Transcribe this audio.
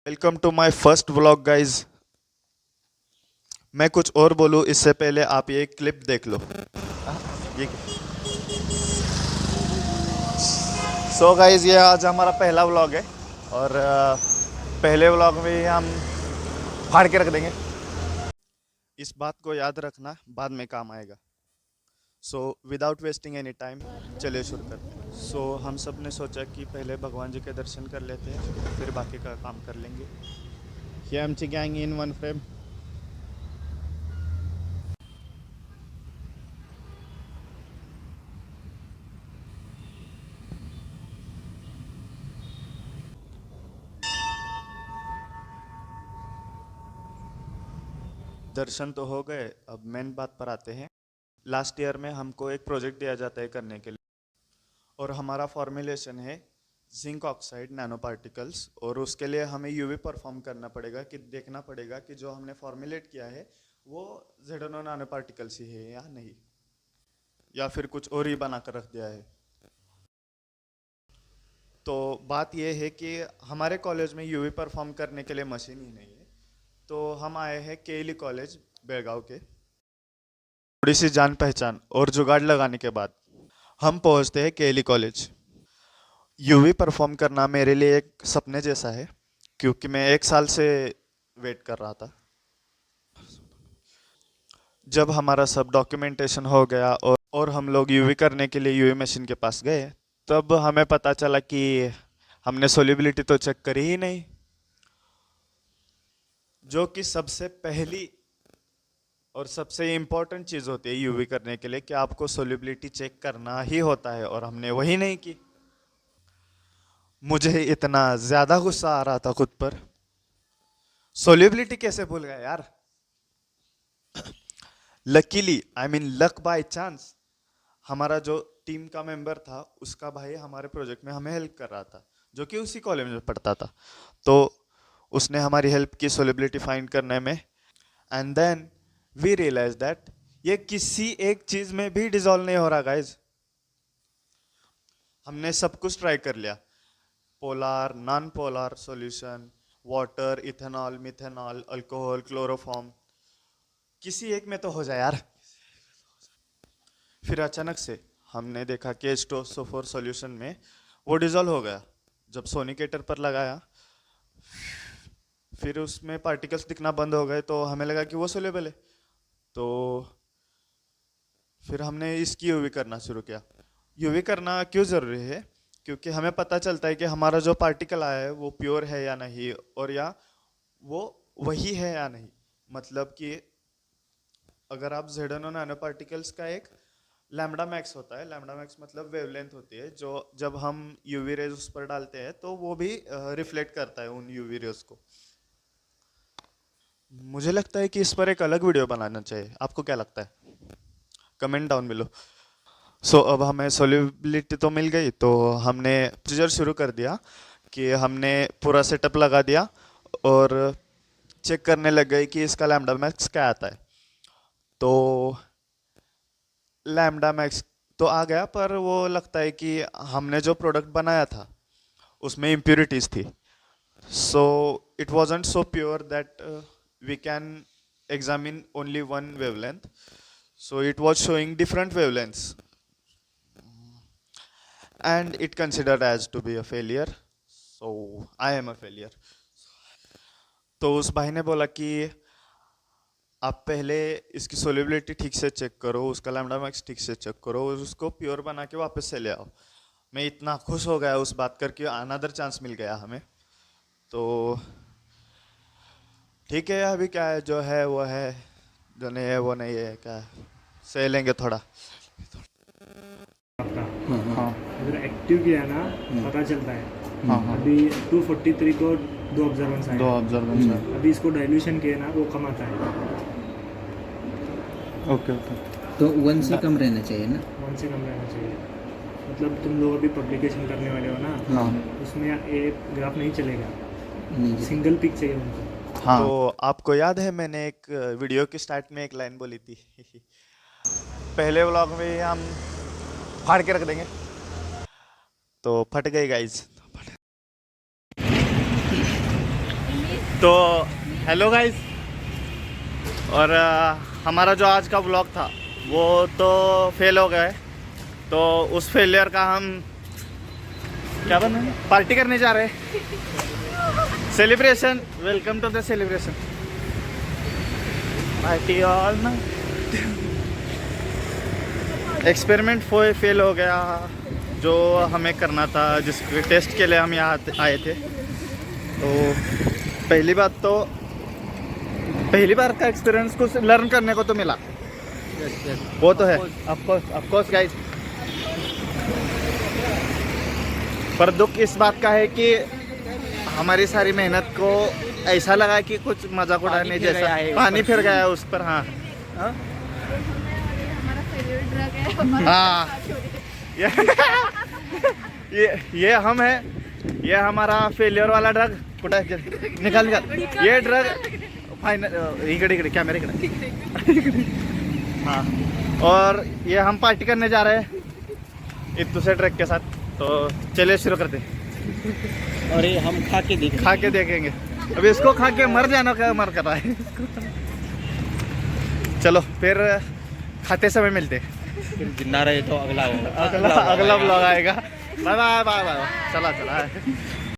Welcome to my first vlog guys. मैं कुछ और बोलूँ इससे पहले आप ये क्लिप देख लो। ये सो गाइज, ये आज हमारा पहला व्लॉग है और पहले व्लॉग में ही हम फाड़ के रख देंगे। इस बात को याद रखना, बाद में काम आएगा। So without wasting any time चलिए शुरू करते हैं। हम सब ने सोचा कि पहले भगवान जी के दर्शन कर लेते हैं, फिर बाकी का काम कर लेंगे। ये एमची गैंग इन वन फ्रेम। दर्शन तो हो गए, अब मेन बात पर आते हैं। लास्ट ईयर में हमको एक प्रोजेक्ट दिया जाता है करने के लिए, और हमारा फॉर्मुलेशन है जिंक ऑक्साइड नैनो पार्टिकल्स। और उसके लिए हमें यूवी परफॉर्म करना पड़ेगा कि देखना पड़ेगा कि जो हमने फॉर्मुलेट किया है वो जेडोनो नैनो पार्टिकल्स ही है या नहीं, या फिर कुछ और ही बना कर रख दिया है। तो बात यह है कि हमारे कॉलेज में यूवी परफॉर्म करने के लिए मशीन ही नहीं है, तो हम आए हैं केली कॉलेज बेलगांव के। थोड़ी सी जान पहचान और जुगाड़ लगाने के बाद हम पहुंचते हैं केली कॉलेज। यूवी परफॉर्म करना मेरे लिए एक सपने जैसा है, क्योंकि मैं एक साल से वेट कर रहा था। जब हमारा सब डॉक्यूमेंटेशन हो गया और हम लोग यूवी करने के लिए यूवी मशीन के पास गए, तब हमें पता चला कि हमने सोल्यूबिलिटी तो चेक करी ही नहीं, जो कि सबसे पहली और सबसे इम्पोर्टेंट चीज़ होती है यूवी करने के लिए, कि आपको सोल्यूबिलिटी चेक करना ही होता है, और हमने वही नहीं की। मुझे इतना ज़्यादा गुस्सा आ रहा था खुद पर। सोल्यूबिलिटी कैसे भूल गया यार। Luckily, I mean luck by chance, हमारा जो टीम का मेंबर था उसका भाई हमारे प्रोजेक्ट में हमें हेल्प कर रहा था, जो कि उसी कॉलेज में पढ़ता था। तो उसने हमारी हेल्प की सोल्यूबिलिटी फाइंड करने में। And then we realise that ये किसी एक चीज में भी डिजोल्व नहीं हो रहा गाइज। हमने सब कुछ ट्राई कर लिया, polar, non polar solution, water, ethanol, methanol, alcohol, chloroform, किसी एक में तो हो जाए यार। फिर अचानक से हमने देखा कि H2SO4 सॉल्यूशन में वो डिजोल्व हो गया। जब सोनिकेटर पर लगाया, फिर उसमें पार्टिकल्स दिखना बंद हो गए, तो हमें लगा कि वो सोल्यूबल है। तो फिर हमने इसकी यूवी करना शुरू किया। यूवी करना क्यों ज़रूरी है? क्योंकि हमें पता चलता है कि हमारा जो पार्टिकल आया है वो प्योर है या नहीं, और या वो वही है या नहीं। मतलब कि अगर आप जेडोनो नैनो पार्टिकल्स का एक लैम्बडा मैक्स होता है, लैम्बडा मैक्स मतलब वेवलेंथ होती है, जो जब हम यूवी रेज उस पर डालते हैं तो वो भी रिफ्लेक्ट करता है उन यूवी रेज को। मुझे लगता है कि इस पर एक अलग वीडियो बनाना चाहिए। आपको क्या लगता है? Comment down below. अब हमें सोल्यूबिलिटी तो मिल गई, तो हमने प्रोसीजर शुरू कर दिया कि हमने पूरा सेटअप लगा दिया और चेक करने लग गए कि इसका लैम्बडा मैक्स क्या आता है। तो लैम्बडा मैक्स तो आ गया, पर वो लगता है कि हमने जो प्रोडक्ट बनाया था उसमें इम्प्योरिटीज थी। So it wasn't so pure that we can examine only one wavelength. So it was showing different wavelengths, and it considered as to be a failure. So I am a failure. तो उस भाई ने बोला कि आप पहले इसकी solubility ठीक से चेक करो, उसका लैम्बडा मैक्स ठीक से चेक करो, और उसको प्योर बना के वापस से ले आओ। मैं इतना खुश हो गया उस बात करके, अनदर चांस मिल गया हमें। तो ठीक है, अभी क्या है, जो है वो है, जो नहीं है वो नहीं है, क्या है, सह लेंगे थोड़ा। आपका हाँ अगर एक्टिव किया ना पता चलता है। हाँ अभी 243 को 2 ऑब्जर्वेंस आए दो हैं। ऑब्जर्वेंस है। अभी इसको डाइल्यूशन किया ना वो कम आता है। Okay okay. तो 1 से कम रहना चाहिए ना? 1 से कम रहना चाहिए। मतलब तुम लोग अभी पब्लिकेशन करने वाले हो ना, हाँ उसमें एक ग्राफ नहीं चलेगा, नहीं जी। सिंगल पिक चाहिए उनको। हाँ तो आपको याद है मैंने एक वीडियो के स्टार्ट में एक लाइन बोली थी पहले व्लॉग में ही हम फाड़ के रख देंगे, तो फट गई गाइज। तो हेलो गाइस, और हमारा जो आज का ब्लॉग था वो तो फेल हो गया है। तो उस फेलियर का हम क्या बना पार्टी करने जा रहे हैं, celebration. Welcome to the celebration party all ना। एक्सपेरिमेंट फेल हो गया जो हमें करना था, जिसके टेस्ट के लिए हम यहाँ आए थे। तो पहली बार का एक्सपीरियंस कुछ लर्न करने को तो मिला, वो तो है ऑफ कोर्स गाइस। पर दुख इस बात का है कि हमारी सारी मेहनत को ऐसा लगा कि कुछ मजाक उड़ाने जैसा पानी फिर गया उस पर। हाँ हाँ ये हम है, ये हमारा फेलियर वाला ड्रग कुठं आहे? निकाल ये ड्रग फाइनल इकडे कॅमेरा इकडे। हाँ, और ये हम पार्टी करने जा रहे हैं एक दूसरे ट्रक के साथ। तो चलिए शुरू करते हैं। और ये हम खा के देखेंगे। अभी इसको खा के मर जाना का मर कर रहा है। चलो फिर खाते समय मिलते हैं। फिर जिंदा रहे तो अगला अगला ब्लॉग आएगा। Bye bye bye bye. चला